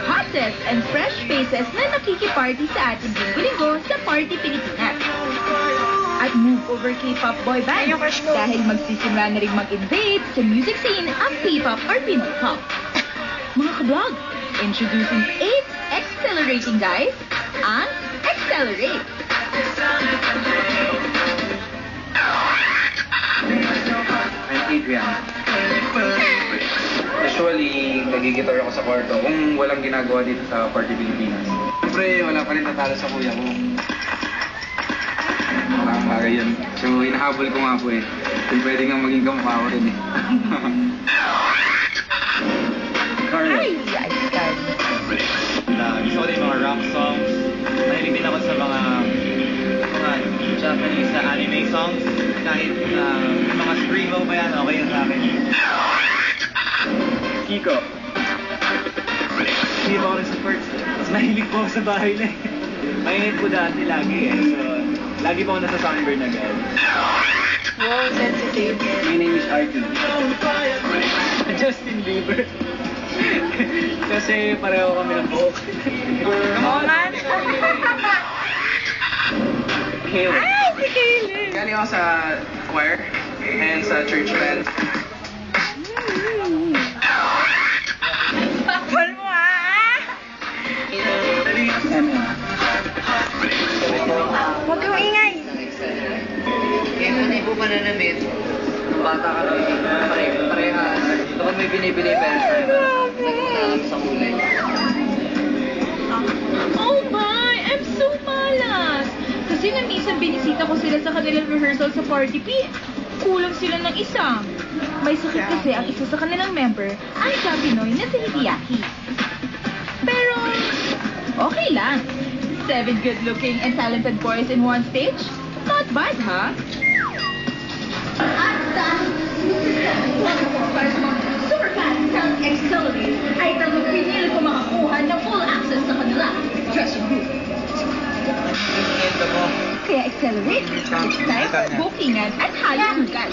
hottest and fresh faces na nakikiparty sa ating linggo-linggo sa Party Pilipinas. At move over K-pop boy band dahil magsisimula na rin mag-invade sa music scene ang P-pop or Pinoy pop. Mga kablog, introducing 8 accelerating guys ang Accelerate. I'm Adrian. Usually, nagigitar ako sa kwarto kung walang ginagawa dito sa Party Pilipinas. Siyempre, wala pa rin tatalo sa kuya ko. Parang bagay yun. So, hinahabol ko nga po eh. Kung pwede nga maging kamukha ko rin eh. Ay, Carl. Gusto ko din mga rock songs. Mahilig din ako sa mga Japanese na anime songs. Kahit mga screamo ba yan, okay yun sa akin. Kiko. Hindi pa ako nag-sports. Mas mahilig po ako sa bahay na eh. Mainit po dati lagi eh. So, lagi po ako nasa sunburn agad. Wow, sensitive. My name is Arjun. Justin Bieber. Kasi pareho kami ng buhok. Oo nga. Caleb. Ay, si Caleb. Galing ako sa choir and sa church band. Bakbal mo ah! Huwag kang ingay. Kaya hindi po mananamit. Bata ka lang. Parehas. Ito kung may binibili bench nagpunta sa kulay. Oh my! I'm so malas! Kasi nang isang binisita ko sila sa kanilang rehearsal sa Party P, kulang sila ng isa. May sakit kasi ang isa sa kanilang member, ang isa Pinoy na si Hideaki. Pero, okay lang. 7 good-looking and talented boys in one stage? Not bad, ha? At dahil Superfast ng Accelerate ay talagang pinili ko makakuha ng full access sa kanila dressing room. Kaya Accelerate, it's time for bookingan at halugan.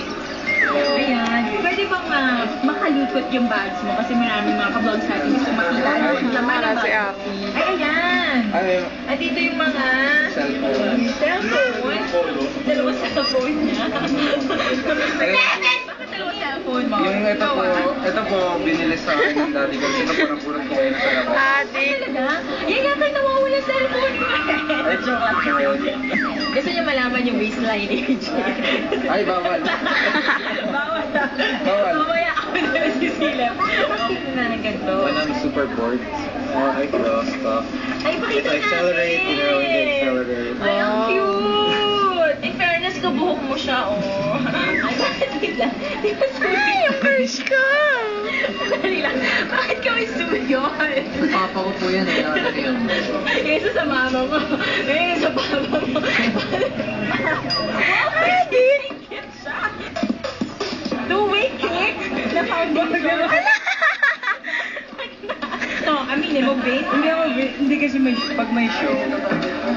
Ayan, pwede bang makalikot yung bags mo kasi maraming mga ka-vlogs natin gusto makita. Laman ang bags. Ay, ayan. At ito yung mga cellphone. Dalawang cellphone niya. Bakit dalawang cellphone mo? Yung ito po, binili sa akin ng daddy ko. Ito po, napulot ko kayo sa labas. Talaga? Yan yata nawawala cellphone mo. Ay, joke lang. Gusto niyo malaman yung waistline ni AJ. Ay, bawal. Bawal. Bawal. Mamaya ako na nasisilap. Bakit na ng ganito? When I'm super bored, I draw stuff. Ay, pakita If I accelerate, you know, when they accelerate. Ay, ang cute! In fairness, kabuhok mo siya, oh. Ay, bakit bigla? Di ba suyon? Ay, ang crush ka! Dali lang, bakit kami suyon? Papa ko po yan eh. Nakalagay yun. Yung isa sa mama mo. Yung isa sa papa mo. Ay, cute siya! Two-way cake? Na-found mo gano'n? No, aminin mo, babe. Hindi kasi pag may show,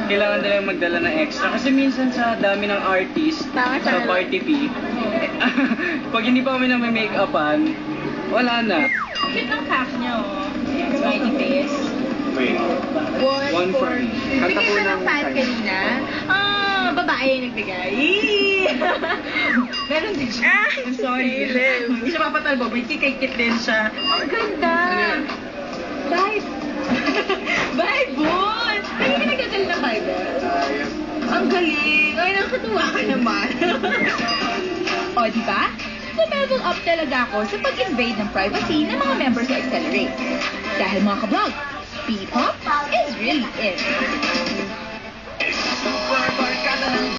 kailangan nilang magdala ng extra. Kasi minsan sa dami ng artist sa Party P, pag hindi pa kami na may make-upan, wala na. Cute ang cap niya, oh. Smiley face. Wait. One for me. Kanta po Bigay ka ng ng fan kanina. Babae yung nagbigay. Meron din siya. I'm sorry. Hindi siya papatalbo. May kikikit din siya. Ang ganda. Bye. Bye, Boon. Hindi ka nagdadala ng fiber. Ang galing. Ay, nakatuwa ka naman. O, diba? Level up talaga ako sa pag-invade ng privacy ng mga members sa Accelerate. Dahil mga kablog, P-pop is really it.